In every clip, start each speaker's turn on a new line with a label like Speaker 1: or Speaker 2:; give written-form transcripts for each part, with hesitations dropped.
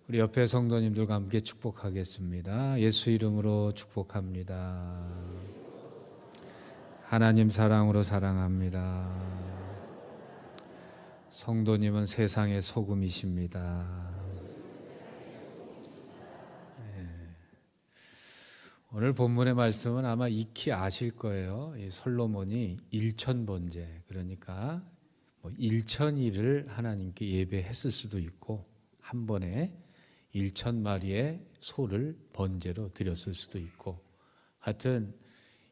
Speaker 1: 우리 옆에 성도님들과 함께 축복하겠습니다. 예수 이름으로 축복합니다. 하나님 사랑으로 사랑합니다. 성도님은 세상의 소금이십니다. 오늘 본문의 말씀은 아마 익히 아실 거예요. 이 솔로몬이 일천번제, 그러니까 1,000일을 하나님께 예배했을 수도 있고 한 번에 1,000마리의 소를 번제로 드렸을 수도 있고, 하여튼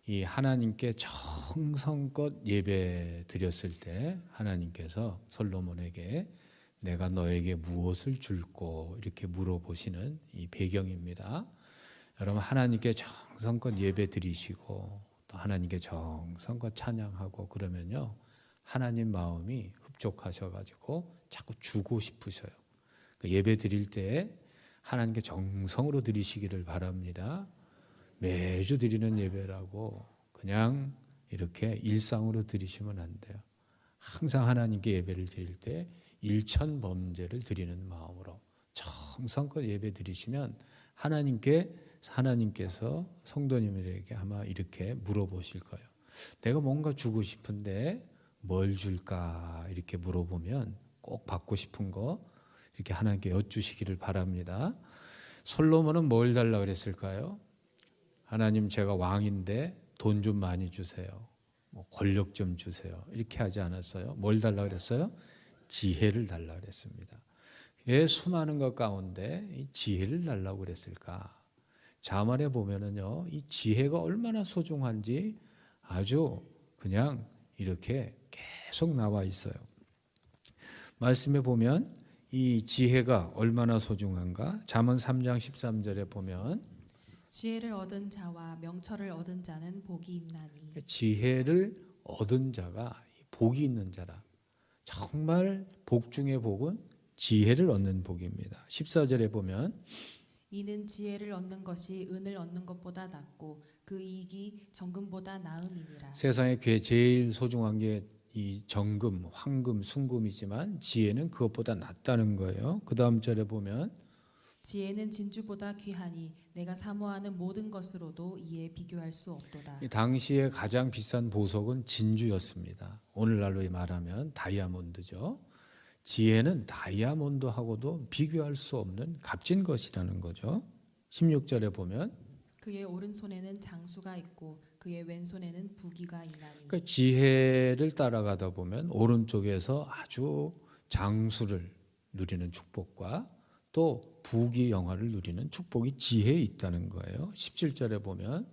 Speaker 1: 이 하나님께 정성껏 예배 드렸을 때 하나님께서 솔로몬에게 내가 너에게 무엇을 줄꼬 이렇게 물어보시는 이 배경입니다. 여러분, 하나님께 정성껏 예배 드리시고 또 하나님께 정성껏 찬양하고 그러면요, 하나님 마음이 흡족하셔가지고 자꾸 주고 싶으셔요. 예배 드릴 때 하나님께 정성으로 드리시기를 바랍니다. 매주 드리는 예배라고 그냥 이렇게 일상으로 드리시면 안 돼요. 항상 하나님께 예배를 드릴 때 일천범죄를 드리는 마음으로 정성껏 예배 드리시면 하나님께서 성도님들에게 아마 이렇게 물어보실 거예요. 내가 뭔가 주고 싶은데 뭘 줄까 이렇게 물어보면 꼭 받고 싶은 거 이렇게 하나님께 여쭈시기를 바랍니다. 솔로몬은 뭘 달라고 그랬을까요? 하나님, 제가 왕인데 돈 좀 많이 주세요. 권력 좀 주세요. 이렇게 하지 않았어요? 뭘 달라고 그랬어요? 지혜를 달라고 그랬습니다. 왜 수많은 것 가운데 이 지혜를 달라고 그랬을까? 자문에 보면은요, 이 지혜가 얼마나 소중한지 아주 그냥 이렇게 계속 나와 있어요. 말씀에 보면 이 지혜가 얼마나 소중한가? 잠언 3장 13절에 보면
Speaker 2: 지혜를 얻은 자와 명철을 얻은 자는 복이 있나니.
Speaker 1: 지혜를 얻은 자가 복이 있는 자라. 정말 복 중의 복은 지혜를 얻는 복입니다. 14절에 보면
Speaker 2: 이는 지혜를 얻는 것이 은을 얻는 것보다 낫고 그 이익이 정금보다 나음이니라.
Speaker 1: 세상에 제일 소중한 게 이 정금, 황금, 순금이지만 지혜는 그것보다 낫다는 거예요. 그 다음 절에 보면
Speaker 2: 지혜는 진주보다 귀하니 내가 사모하는 모든 것으로도 이에 비교할 수 없도다.
Speaker 1: 이 당시에 가장 비싼 보석은 진주였습니다. 오늘날로 말하면 다이아몬드죠. 지혜는 다이아몬드하고도 비교할 수 없는 값진 것이라는 거죠. 16절에 보면
Speaker 2: 그의 오른손에는 장수가 있고 그의 왼손에는 부귀가 있나니.
Speaker 1: 그러니까 지혜를 따라가다 보면 오른쪽에서 아주 장수를 누리는 축복과 또 부귀 영화를 누리는 축복이 지혜에 있다는 거예요. 17절에 보면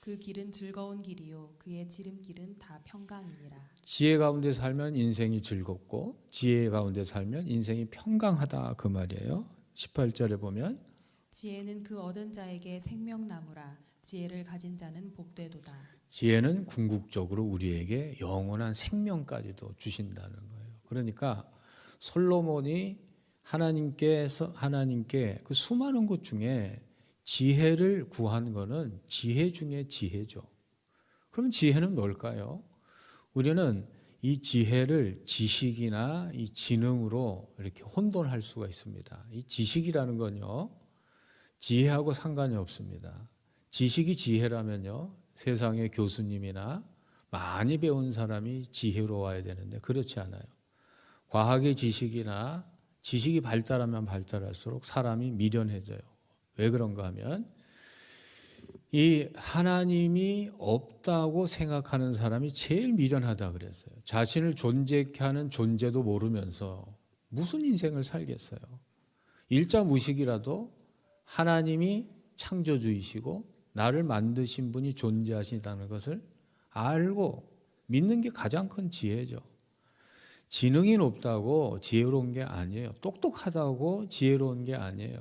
Speaker 2: 그 길은 즐거운 길이요 그의 지름길은 다 평강이니라.
Speaker 1: 지혜 가운데 살면 인생이 즐겁고 지혜 가운데 살면 인생이 평강하다 그 말이에요. 18절에 보면
Speaker 2: 지혜는 그 얻은 자에게 생명나무라. 지혜를 가진 자는 복되도다.
Speaker 1: 지혜는 궁극적으로 우리에게 영원한 생명까지도 주신다는 거예요. 그러니까 솔로몬이 하나님께 그 수많은 것 중에 지혜를 구한 거는 지혜 중에 지혜죠. 그럼 지혜는 뭘까요? 우리는 이 지혜를 지식이나 이 지능으로 이렇게 혼돈할 수가 있습니다. 이 지식이라는 건요, 지혜하고 상관이 없습니다. 지식이 지혜라면요, 세상의 교수님이나 많이 배운 사람이 지혜로워야 되는데 그렇지 않아요. 과학의 지식이나 지식이 발달하면 발달할수록 사람이 미련해져요. 왜 그런가 하면 이 하나님이 없다고 생각하는 사람이 제일 미련하다 그랬어요. 자신을 존재케 하는 존재도 모르면서 무슨 인생을 살겠어요. 일자무식이라도 하나님이 창조주이시고 나를 만드신 분이 존재하신다는 것을 알고 믿는 게 가장 큰 지혜죠. 지능이 높다고 지혜로운 게 아니에요. 똑똑하다고 지혜로운 게 아니에요.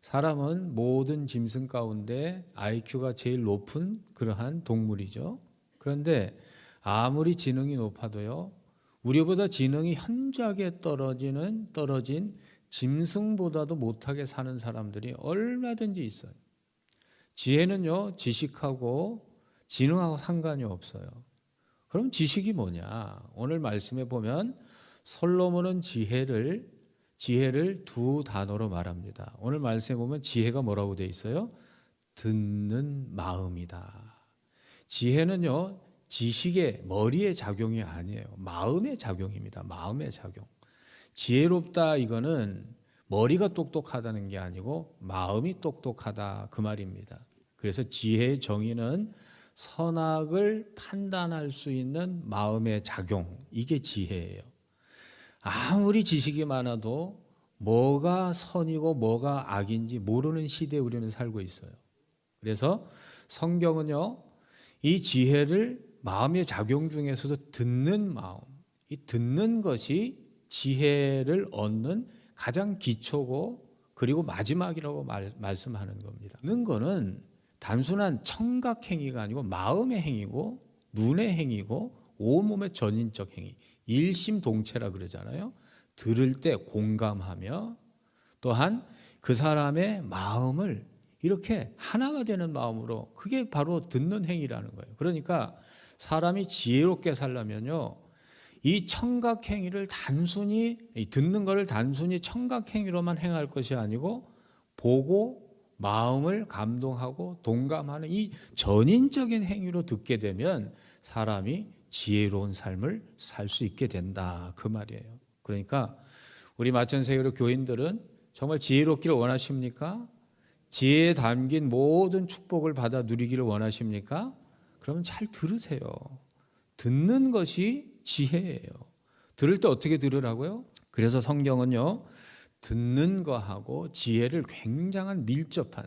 Speaker 1: 사람은 모든 짐승 가운데 IQ가 제일 높은 그러한 동물이죠. 그런데 아무리 지능이 높아도요, 우리보다 지능이 현저하게 떨어진 짐승보다도 못하게 사는 사람들이 얼마든지 있어요. 지혜는요, 지식하고 지능하고 상관이 없어요. 그럼 지식이 뭐냐? 오늘 말씀에 보면 솔로몬은 지혜를 지혜를 두 단어로 말합니다. 오늘 말씀에 보면 지혜가 뭐라고 되어 있어요? 듣는 마음이다. 지혜는요, 지식의 머리의 작용이 아니에요. 마음의 작용입니다. 마음의 작용. 지혜롭다 이거는 머리가 똑똑하다는 게 아니고 마음이 똑똑하다 그 말입니다. 그래서 지혜의 정의는 선악을 판단할 수 있는 마음의 작용, 이게 지혜예요. 아무리 지식이 많아도 뭐가 선이고 뭐가 악인지 모르는 시대에 우리는 살고 있어요. 그래서 성경은요, 이 지혜를 마음의 작용 중에서도 듣는 마음, 이 듣는 것이 지혜를 얻는 가장 기초고 그리고 마지막이라고 말씀하는 겁니다. 듣는 거는 단순한 청각행위가 아니고 마음의 행위고 눈의 행위고 온몸의 전인적 행위, 일심동체라 그러잖아요. 들을 때 공감하며 또한 그 사람의 마음을 이렇게 하나가 되는 마음으로, 그게 바로 듣는 행위라는 거예요. 그러니까 사람이 지혜롭게 살려면요, 이 청각행위를 단순히, 듣는 것을 단순히 청각행위로만 행할 것이 아니고 보고 마음을 감동하고 동감하는 이 전인적인 행위로 듣게 되면 사람이 지혜로운 삶을 살 수 있게 된다 그 말이에요. 그러니까 우리 마천세계로 교인들은 정말 지혜롭기를 원하십니까? 지혜에 담긴 모든 축복을 받아 누리기를 원하십니까? 그러면 잘 들으세요. 듣는 것이 지혜예요. 들을 때 어떻게 들으라고요? 그래서 성경은요, 듣는 거하고 지혜를 굉장한 밀접한,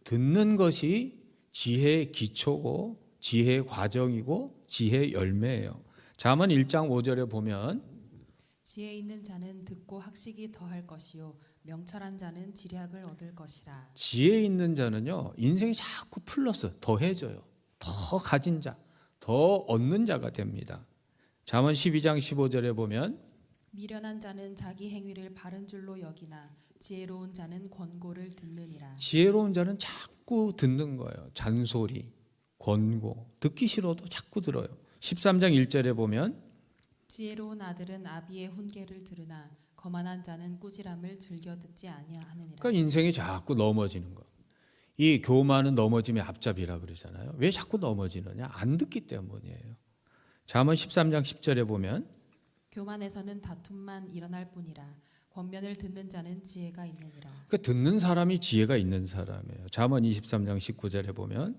Speaker 1: 듣는 것이 지혜의 기초고 지혜의 과정이고 지혜의 열매예요. 잠언 1장 5절에 보면
Speaker 2: 지혜 있는 자는 듣고 학식이 더할 것이요 명철한 자는 지략을 얻을 것이라.
Speaker 1: 지혜 있는 자는요, 인생이 자꾸 플러스 더해져요. 더 가진 자, 더 얻는 자가 됩니다. 잠언 12장 15절에 보면
Speaker 2: 미련한 자는 자기 행위를 바른 줄로 여기나 지혜로운 자는 권고를 듣느니라.
Speaker 1: 지혜로운 자는 자꾸 듣는 거예요. 잔소리, 권고, 듣기 싫어도 자꾸 들어요. 13장 1절에 보면
Speaker 2: 지혜로운 아들은 아비의 훈계를 들으나 거만한 자는 꾸지람을 즐겨 듣지 아니하느니라.
Speaker 1: 그러니까 인생이 자꾸 넘어지는 거. 이 교만은 넘어짐의 앞잡이라 그러잖아요. 왜 자꾸 넘어지느냐? 안 듣기 때문이에요. 잠언 13장 10절에 보면
Speaker 2: 교만에서는 다툼만 일어날 뿐이라 권면을 듣는 자는 지혜가 있느니라.
Speaker 1: 그러니까 듣는 사람이 지혜가 있는 사람이에요. 잠언 23장 19절에 보면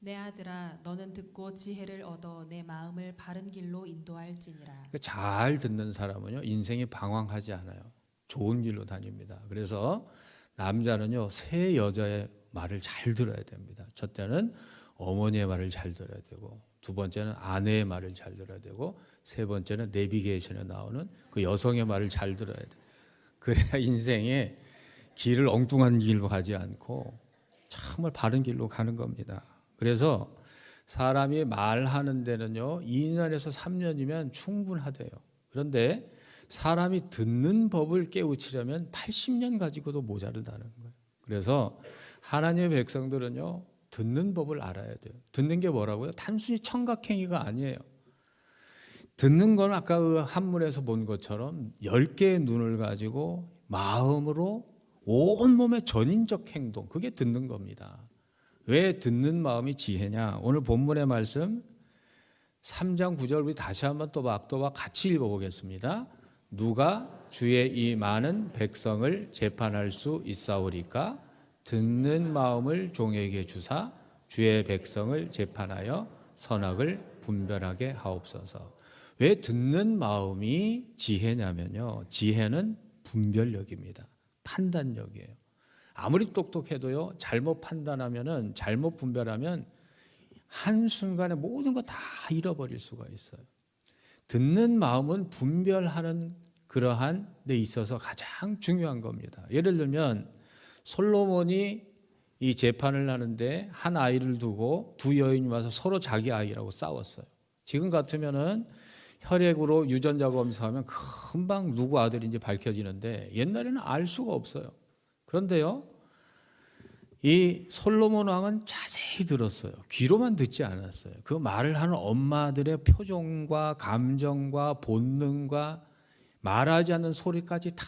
Speaker 2: 내 아들아 너는 듣고 지혜를 얻어 내 마음을 바른 길로 인도할지니라.
Speaker 1: 그러니까 잘 듣는 사람은요, 인생이 방황하지 않아요. 좋은 길로 다닙니다. 그래서 남자는요, 세 여자의 말을 잘 들어야 됩니다. 첫째는 어머니의 말을 잘 들어야 되고, 두 번째는 아내의 말을 잘 들어야 되고, 세 번째는 내비게이션에 나오는 그 여성의 말을 잘 들어야 돼요. 그래야 인생에 길을 엉뚱한 길로 가지 않고 정말 바른 길로 가는 겁니다. 그래서 사람이 말하는 데는요, 2년에서 3년이면 충분하대요. 그런데 사람이 듣는 법을 깨우치려면 80년 가지고도 모자르다는 거예요. 그래서 하나님의 백성들은요, 듣는 법을 알아야 돼요. 듣는 게 뭐라고요? 단순히 청각행위가 아니에요. 듣는 건 아까 그 한문에서 본 것처럼 10개의 눈을 가지고 마음으로 온몸의 전인적 행동, 그게 듣는 겁니다. 왜 듣는 마음이 지혜냐? 오늘 본문의 말씀 3장 9절 우리 다시 한번 또박또박 같이 읽어보겠습니다. 누가 주의 이 많은 백성을 재판할 수 있사오리까? 듣는 마음을 종에게 주사 주의 백성을 재판하여 선악을 분별하게 하옵소서. 왜 듣는 마음이 지혜냐면요, 지혜는 분별력입니다. 판단력이에요. 아무리 똑똑해도요, 잘못 판단하면은, 잘못 분별하면 한순간에 모든 거 다 잃어버릴 수가 있어요. 듣는 마음은 분별하는 그러한 데 있어서 가장 중요한 겁니다. 예를 들면 솔로몬이 이 재판을 하는데 한 아이를 두고 두 여인이 와서 서로 자기 아이라고 싸웠어요. 지금 같으면은 혈액으로 유전자 검사하면 금방 누구 아들인지 밝혀지는데 옛날에는 알 수가 없어요. 그런데요, 이 솔로몬 왕은 자세히 들었어요. 귀로만 듣지 않았어요. 그 말을 하는 엄마들의 표정과 감정과 본능과 말하지 않는 소리까지 다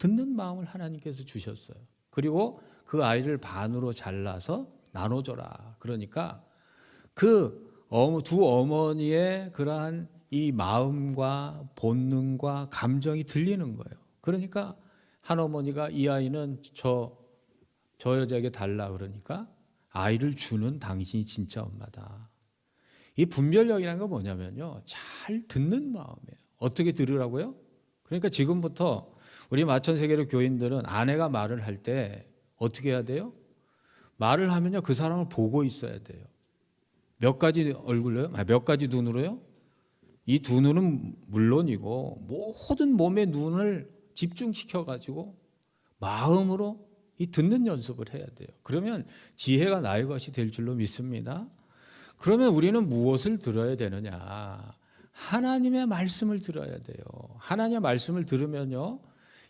Speaker 1: 듣는 마음을 하나님께서 주셨어요. 그리고 그 아이를 반으로 잘라서 나눠줘라. 그러니까 두 어머니의 그러한 이 마음과 본능과 감정이 들리는 거예요. 그러니까 한 어머니가 이 아이는 저 여자에게 달라 그러니까 아이를 주는 당신이 진짜 엄마다. 이 분별력이라는 건 뭐냐면요, 잘 듣는 마음이에요. 어떻게 들으라고요? 그러니까 지금부터 우리 마천세계로 교인들은 아내가 말을 할 때 어떻게 해야 돼요? 말을 하면요, 그 사람을 보고 있어야 돼요. 몇 가지 얼굴로요? 몇 가지 눈으로요? 이 두 눈은 물론이고 모든 몸의 눈을 집중시켜 가지고 마음으로 이 듣는 연습을 해야 돼요. 그러면 지혜가 나의 것이 될 줄로 믿습니다. 그러면 우리는 무엇을 들어야 되느냐? 하나님의 말씀을 들어야 돼요. 하나님의 말씀을 들으면요,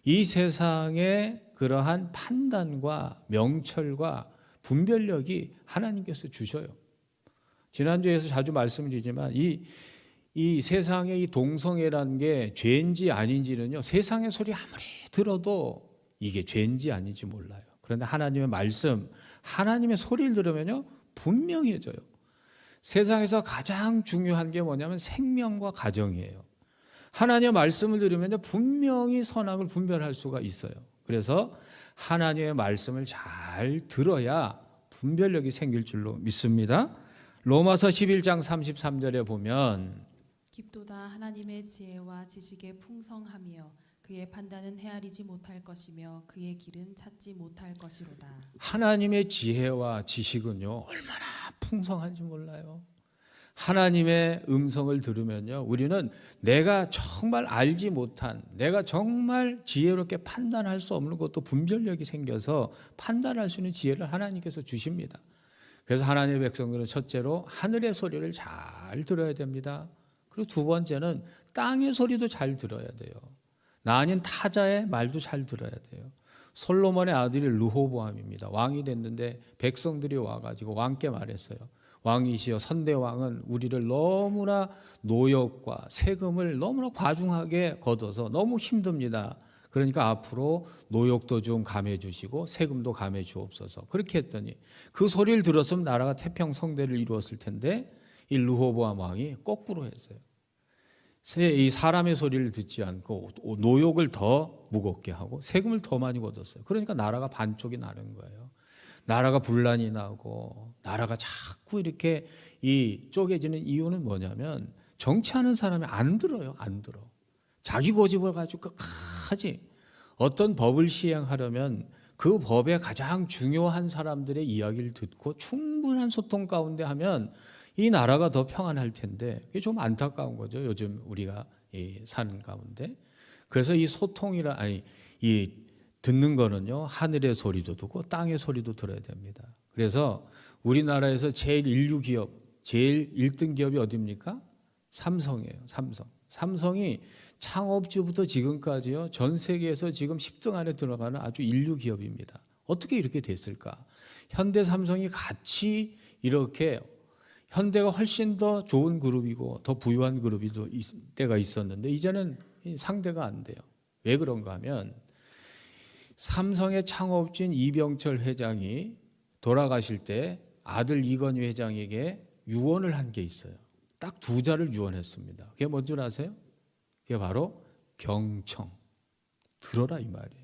Speaker 1: 이 세상의 그러한 판단과 명철과 분별력이 하나님께서 주셔요. 지난주에서 자주 말씀드리지만 이 세상의 이 동성애라는 게 죄인지 아닌지는요, 세상의 소리 아무리 들어도 이게 죄인지 아닌지 몰라요. 그런데 하나님의 말씀, 하나님의 소리를 들으면요, 분명해져요. 세상에서 가장 중요한 게 뭐냐면 생명과 가정이에요. 하나님의 말씀을 들으면요, 분명히 선악을 분별할 수가 있어요. 그래서 하나님의 말씀을 잘 들어야 분별력이 생길 줄로 믿습니다. 로마서 11장 33절에 보면
Speaker 2: 깊도다 하나님의 지혜와 지식의 풍성함이여 그의 판단은 헤아리지 못할 것이며 그의 길은 찾지 못할 것이로다.
Speaker 1: 하나님의 지혜와 지식은요, 얼마나 풍성한지 몰라요. 하나님의 음성을 들으면요, 우리는 내가 정말 알지 못한, 내가 정말 지혜롭게 판단할 수 없는 것도 분별력이 생겨서 판단할 수 있는 지혜를 하나님께서 주십니다. 그래서 하나님의 백성들은 첫째로 하늘의 소리를 잘 들어야 됩니다. 그리고 두 번째는 땅의 소리도 잘 들어야 돼요. 나 아닌 타자의 말도 잘 들어야 돼요. 솔로몬의 아들이 르호보암입니다. 왕이 됐는데 백성들이 와가지고 왕께 말했어요. 왕이시여, 선대왕은 우리를 너무나 노역과 세금을 너무나 과중하게 걷어서 너무 힘듭니다. 그러니까 앞으로 노역도 좀 감해 주시고 세금도 감해 주옵소서. 그렇게 했더니 그 소리를 들었으면 나라가 태평성대를 이루었을 텐데 이 르호보암 왕이 거꾸로 했어요. 이 사람의 소리를 듣지 않고 노역을 더 무겁게 하고 세금을 더 많이 걷었어요. 그러니까 나라가 반쪽이 나는 거예요. 나라가 분란이 나고 나라가 자꾸 이렇게 이 쪼개지는 이유는 뭐냐면 정치하는 사람이 안 들어요. 안 들어. 자기 고집을 가지고 끝까지 어떤 법을 시행하려면 그 법의 가장 중요한 사람들의 이야기를 듣고 충분한 소통 가운데 하면 이 나라가 더 평안할 텐데 이게 좀 안타까운 거죠. 요즘 우리가 사는 가운데. 그래서 이 소통이라 이 듣는 거는요, 하늘의 소리도 듣고 땅의 소리도 들어야 됩니다. 그래서 우리나라에서 제일 인류 기업, 제일 1등 기업이 어디입니까? 삼성이에요. 삼성이 창업주부터 지금까지요, 전 세계에서 지금 10등 안에 들어가는 아주 인류 기업입니다. 어떻게 이렇게 됐을까? 현대 삼성이 같이 이렇게, 현대가 훨씬 더 좋은 그룹이고 더 부유한 그룹이 때가 있었는데 이제는 상대가 안 돼요. 왜 그런가 하면 삼성의 창업주인 이병철 회장이 돌아가실 때 아들 이건희 회장에게 유언을 한 게 있어요. 딱 두 자를 유언했습니다. 그게 뭔 줄 아세요? 그게 바로 경청. 들어라 이 말이에요.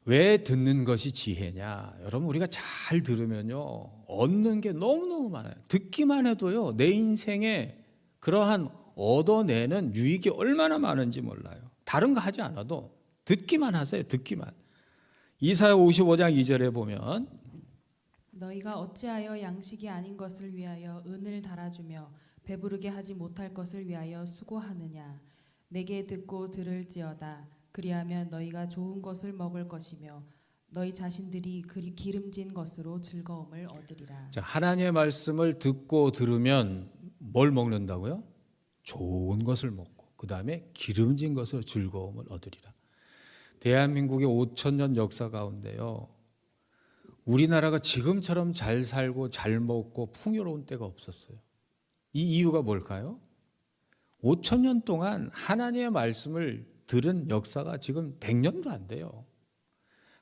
Speaker 1: 왜 듣는 것이 지혜냐? 여러분, 우리가 잘 들으면요, 얻는 게 너무너무 많아요. 듣기만 해도요, 내 인생에 그러한 얻어내는 유익이 얼마나 많은지 몰라요. 다른 거 하지 않아도 듣기만 하세요. 듣기만. 이사야 55장 2절에 보면
Speaker 2: 너희가 어찌하여 양식이 아닌 것을 위하여 은을 달아주며 배부르게 하지 못할 것을 위하여 수고하느냐. 내게 듣고 들을지어다. 그리하면 너희가 좋은 것을 먹을 것이며 너희 자신들이 기름진 것으로 즐거움을 얻으리라.
Speaker 1: 자, 하나님의 말씀을 듣고 들으면 뭘 먹는다고요? 좋은 것을 먹고 그 다음에 기름진 것으로 즐거움을 얻으리라. 대한민국의 5,000년 역사 가운데요, 우리나라가 지금처럼 잘 살고 잘 먹고 풍요로운 때가 없었어요. 이 이유가 뭘까요? 5,000년 동안 하나님의 말씀을 들은 역사가 지금 100년도 안 돼요.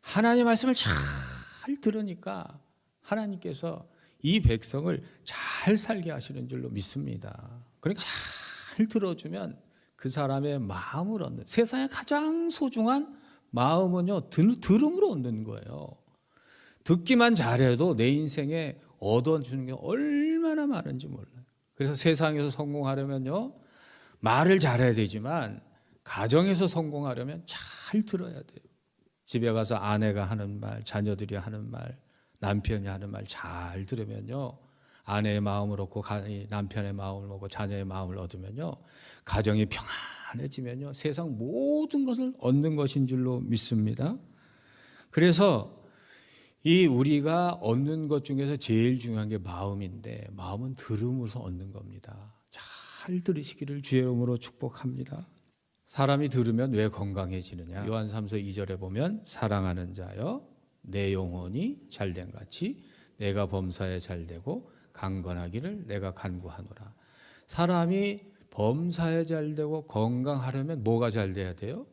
Speaker 1: 하나님의 말씀을 잘 들으니까 하나님께서 이 백성을 잘 살게 하시는 줄로 믿습니다. 그러니까 잘 들어주면 그 사람의 마음을 얻는, 세상에 가장 소중한 마음은요, 들음으로 얻는 거예요. 듣기만 잘해도 내 인생에 얻어주는 게 얼마나 많은지 몰라요. 그래서 세상에서 성공하려면요, 말을 잘해야 되지만 가정에서 성공하려면 잘 들어야 돼요. 집에 가서 아내가 하는 말, 자녀들이 하는 말, 남편이 하는 말 잘 들으면요, 아내의 마음을 얻고 남편의 마음을 얻고 자녀의 마음을 얻으면요, 가정이 평안해지면요, 세상 모든 것을 얻는 것인 줄로 믿습니다. 그래서 이 우리가 얻는 것 중에서 제일 중요한 게 마음인데, 마음은 들음으로서 얻는 겁니다. 잘 들으시기를 주의 이름으로 축복합니다. 사람이 들으면 왜 건강해지느냐? 요한 3서 2절에 보면 사랑하는 자여 내 영혼이 잘된 같이 내가 범사에 잘되고 강건하기를 내가 간구하노라. 사람이 범사에 잘되고 건강하려면 뭐가 잘 돼야 돼요?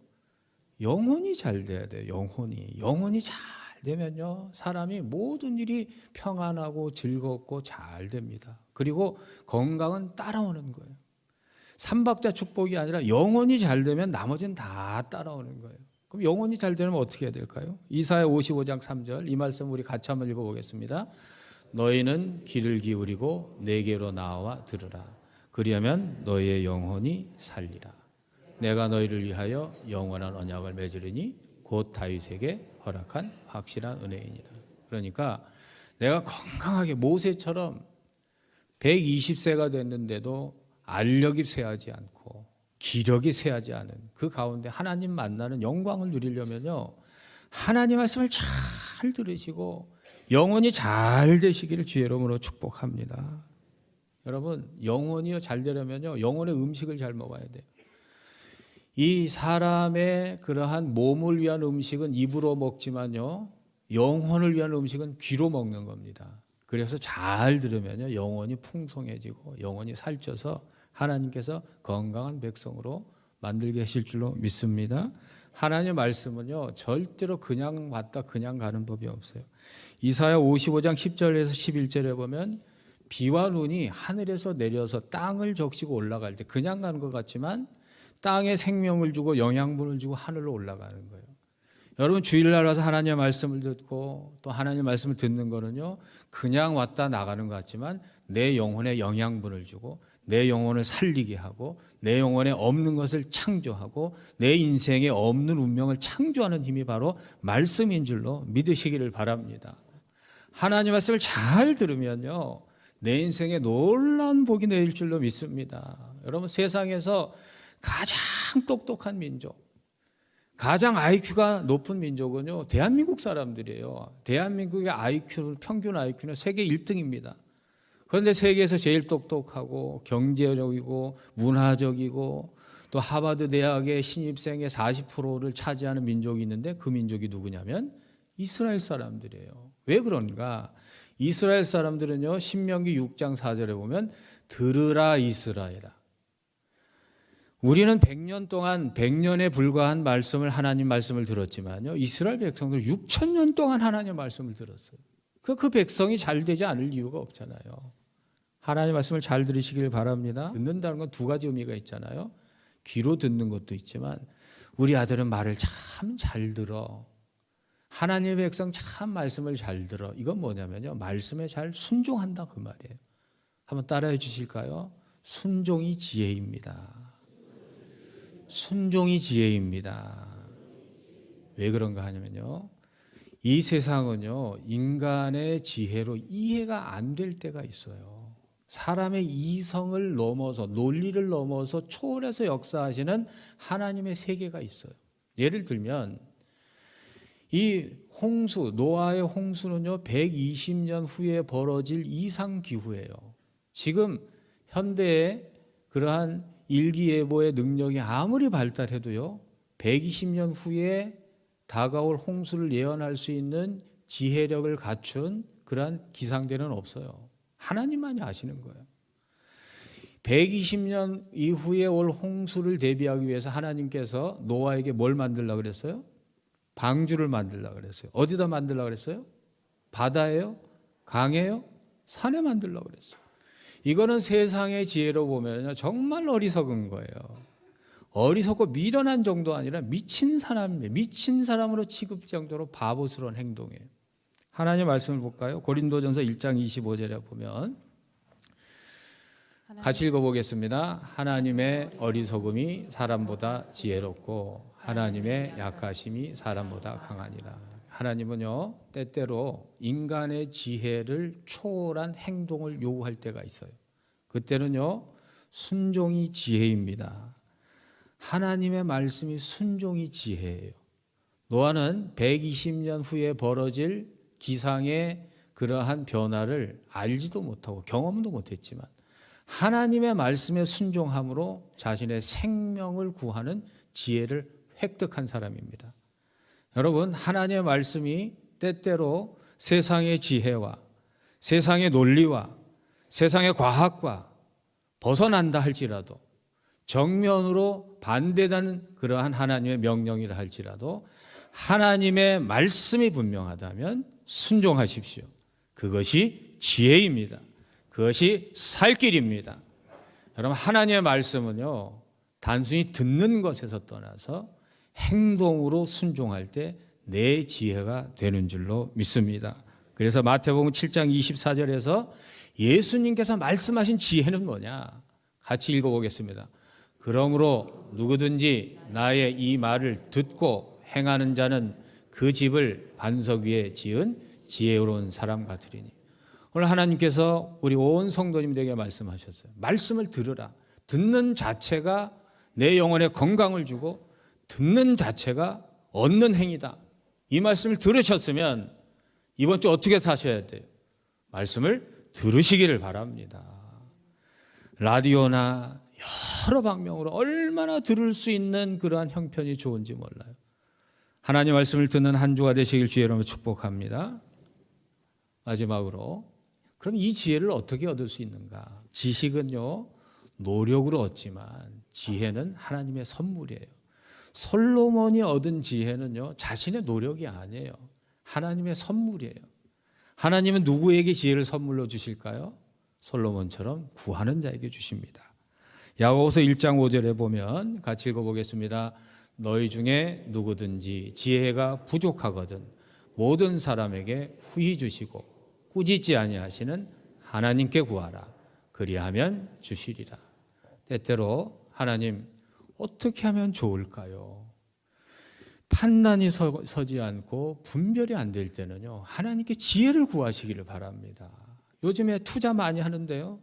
Speaker 1: 영혼이 잘 돼야 돼요. 영혼이 잘 되면요, 사람이 모든 일이 평안하고 즐겁고 잘 됩니다. 그리고 건강은 따라오는 거예요. 삼박자 축복이 아니라 영혼이 잘 되면 나머지는 다 따라오는 거예요. 그럼 영혼이 잘 되면 어떻게 해야 될까요? 이사야 55장 3절, 이 말씀 우리 같이 한번 읽어보겠습니다. 너희는 귀를 기울이고 내게로 나와 들으라. 그리하면 너희의 영혼이 살리라. 내가 너희를 위하여 영원한 언약을 맺으리니 곧 다윗에게 허락한 확실한 은혜이니라. 그러니까 내가 건강하게 모세처럼 120세가 됐는데도 알력이 쇠하지 않고 기력이 쇠하지 않은 그 가운데 하나님 만나는 영광을 누리려면요, 하나님 말씀을 잘 들으시고 영혼이 잘 되시기를 주의 이름으로 축복합니다. 여러분, 영혼이 잘 되려면요, 영혼의 음식을 잘 먹어야 돼요. 이 사람의 그러한 몸을 위한 음식은 입으로 먹지만요, 영혼을 위한 음식은 귀로 먹는 겁니다. 그래서 잘 들으면요, 영혼이 풍성해지고 영혼이 살쪄서 하나님께서 건강한 백성으로 만들게 하실 줄로 믿습니다. 하나님의 말씀은요, 절대로 그냥 왔다 그냥 가는 법이 없어요. 이사야 55장 10절에서 11절에 보면 비와 눈이 하늘에서 내려서 땅을 적시고 올라갈 때 그냥 가는 것 같지만 땅에 생명을 주고 영양분을 주고 하늘로 올라가는 거예요. 여러분, 주일날 와서 하나님의 말씀을 듣고 또 하나님의 말씀을 듣는 거는요, 그냥 왔다 나가는 것 같지만 내 영혼에 영양분을 주고 내 영혼을 살리게 하고 내 영혼에 없는 것을 창조하고 내 인생에 없는 운명을 창조하는 힘이 바로 말씀인 줄로 믿으시기를 바랍니다. 하나님의 말씀을 잘 들으면요, 내 인생에 놀라운 복이 내릴 줄로 믿습니다. 여러분, 세상에서 가장 똑똑한 민족, 가장 IQ가 높은 민족은요, 대한민국 사람들이에요. 대한민국의 평균 IQ는 세계 1등입니다. 그런데 세계에서 제일 똑똑하고 경제적이고 문화적이고 또 하버드 대학의 신입생의 40%를 차지하는 민족이 있는데 그 민족이 누구냐면 이스라엘 사람들이에요. 왜 그런가? 이스라엘 사람들은요, 신명기 6장 4절에 보면 들으라 이스라엘아. 우리는 100년 동안 100년에 불과한 말씀을, 하나님 말씀을 들었지만요, 이스라엘 백성들 6,000년 동안 하나님 말씀을 들었어요. 그 백성이 잘 되지 않을 이유가 없잖아요. 하나님 말씀을 잘 들으시길 바랍니다. 듣는다는 건 두 가지 의미가 있잖아요. 귀로 듣는 것도 있지만 우리 아들은 말을 참 잘 들어. 하나님의 백성 참 말씀을 잘 들어. 이건 뭐냐면요, 말씀에 잘 순종한다 그 말이에요. 한번 따라해 주실까요? 순종이 지혜입니다. 순종이 지혜입니다. 왜 그런가 하냐면요, 이 세상은요, 인간의 지혜로 이해가 안 될 때가 있어요. 사람의 이성을 넘어서, 논리를 넘어서 초월해서 역사하시는 하나님의 세계가 있어요. 예를 들면 이 홍수, 노아의 홍수는요, 120년 후에 벌어질 이상기후예요. 지금 현대의 그러한 일기예보의 능력이 아무리 발달해도요, 120년 후에 다가올 홍수를 예언할 수 있는 지혜력을 갖춘 그러한 기상대는 없어요. 하나님만이 아시는 거예요. 120년 이후에 올 홍수를 대비하기 위해서 하나님께서 노아에게 뭘 만들려고 그랬어요? 방주를 만들려고 그랬어요. 어디다 만들려고 그랬어요? 바다예요? 강에요? 산에 만들려고 그랬어요. 이거는 세상의 지혜로 보면 정말 어리석은 거예요. 어리석고 미련한 정도 아니라 미친 사람이에요. 미친 사람으로 취급 정도로 바보스러운 행동이에요. 하나님의 말씀을 볼까요? 고린도전서 1장 25절에 보면 같이 읽어보겠습니다. 하나님의 어리석음이 사람보다 지혜롭고 하나님의 약하심이 사람보다 강하니라. 하나님은요, 때때로 인간의 지혜를 초월한 행동을 요구할 때가 있어요. 그때는요, 순종이 지혜입니다. 하나님의 말씀이 순종이 지혜예요. 노아는 120년 후에 벌어질 기상의 그러한 변화를 알지도 못하고 경험도 못했지만 하나님의 말씀에 순종함으로 자신의 생명을 구하는 지혜를 획득한 사람입니다. 여러분, 하나님의 말씀이 때때로 세상의 지혜와 세상의 논리와 세상의 과학과 벗어난다 할지라도 정면으로 반대되는 그러한 하나님의 명령이라 할지라도 하나님의 말씀이 분명하다면 순종하십시오. 그것이 지혜입니다. 그것이 살 길입니다. 여러분, 하나님의 말씀은요, 단순히 듣는 것에서 떠나서 행동으로 순종할 때 내 지혜가 되는 줄로 믿습니다. 그래서 마태복음 7장 24절에서 예수님께서 말씀하신 지혜는 뭐냐? 같이 읽어보겠습니다. 그러므로 누구든지 나의 이 말을 듣고 행하는 자는 그 집을 반석 위에 지은 지혜로운 사람 같으리니. 오늘 하나님께서 우리 온 성도님들에게 말씀하셨어요. 말씀을 들으라. 듣는 자체가 내 영혼에 건강을 주고 듣는 자체가 얻는 행위다. 이 말씀을 들으셨으면 이번 주 어떻게 사셔야 돼요? 말씀을 들으시기를 바랍니다. 라디오나 여러 방면으로 얼마나 들을 수 있는 그러한 형편이 좋은지 몰라요. 하나님 말씀을 듣는 한 주가 되시길 주의 이름으로 축복합니다. 마지막으로, 그럼 이 지혜를 어떻게 얻을 수 있는가? 지식은요, 노력으로 얻지만 지혜는 하나님의 선물이에요. 솔로몬이 얻은 지혜는요, 자신의 노력이 아니에요. 하나님의 선물이에요. 하나님은 누구에게 지혜를 선물로 주실까요? 솔로몬처럼 구하는 자에게 주십니다. 야고보서 1장 5절에 보면 같이 읽어보겠습니다. 너희 중에 누구든지 지혜가 부족하거든 모든 사람에게 후히 주시고 꾸짖지 아니하시는 하나님께 구하라. 그리하면 주시리라. 때때로 하나님 어떻게 하면 좋을까요? 판단이 서지 않고 분별이 안 될 때는요, 하나님께 지혜를 구하시기를 바랍니다. 요즘에 투자 많이 하는데요,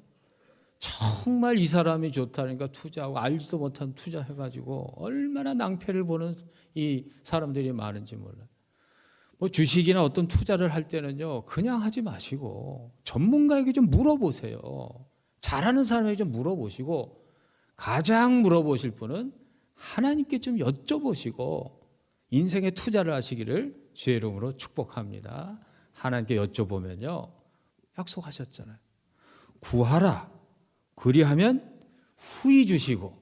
Speaker 1: 정말 이 사람이 좋다니까 투자하고 알지도 못한 투자해가지고 얼마나 낭패를 보는 이 사람들이 많은지 몰라요. 뭐 주식이나 어떤 투자를 할 때는요, 그냥 하지 마시고 전문가에게 좀 물어보세요. 잘하는 사람에게 좀 물어보시고, 가장 물어보실 분은 하나님께 좀 여쭤보시고 인생에 투자를 하시기를 주의 이름으로 축복합니다. 하나님께 여쭤보면요, 약속하셨잖아요. 구하라. 그리하면 후히 주시고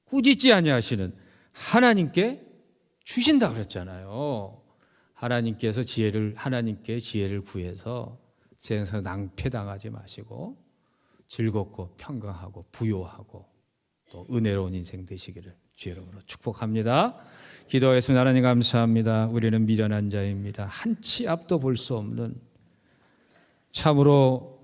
Speaker 1: 꾸짖지 아니하시는 하나님께 주신다 그랬잖아요. 하나님께서 하나님께 지혜를 구해서 세상에서 낭패당하지 마시고 즐겁고 평강하고 부요하고 또 은혜로운 인생 되시기를 주의 이름으로 축복합니다. 기도하겠습니다. 하나님 감사합니다. 우리는 미련한 자입니다. 한 치 앞도 볼 수 없는 참으로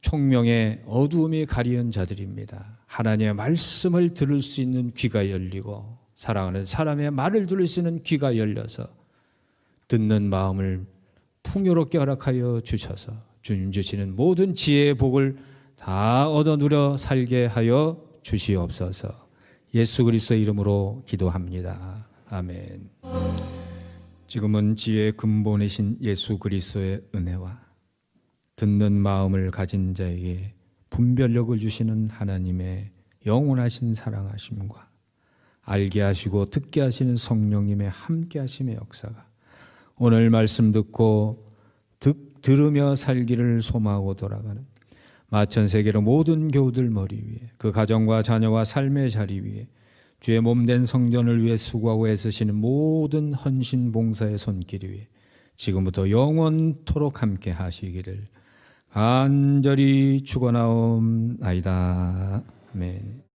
Speaker 1: 총명의 어두움이 가리운 자들입니다. 하나님의 말씀을 들을 수 있는 귀가 열리고 사랑하는 사람의 말을 들을 수 있는 귀가 열려서 듣는 마음을 풍요롭게 허락하여 주셔서 주님 주시는 모든 지혜의 복을 다 얻어 누려 살게 하여 주시옵소서. 예수 그리스도의 이름으로 기도합니다. 아멘. 지금은 지혜의 근본이신 예수 그리스도의 은혜와 듣는 마음을 가진 자에게 분별력을 주시는 하나님의 영원하신 사랑하심과 알게 하시고 듣게 하시는 성령님의 함께 하심의 역사가 오늘 말씀 듣고 들으며 살기를 소망하고 돌아가는 마천세계로 모든 교우들 머리 위에 그 가정과 자녀와 삶의 자리 위에 주의 몸된 성전을 위해 수고하고 애쓰시는 모든 헌신 봉사의 손길 위에 지금부터 영원토록 함께 하시기를 간절히 축원하옵나이다. 아멘.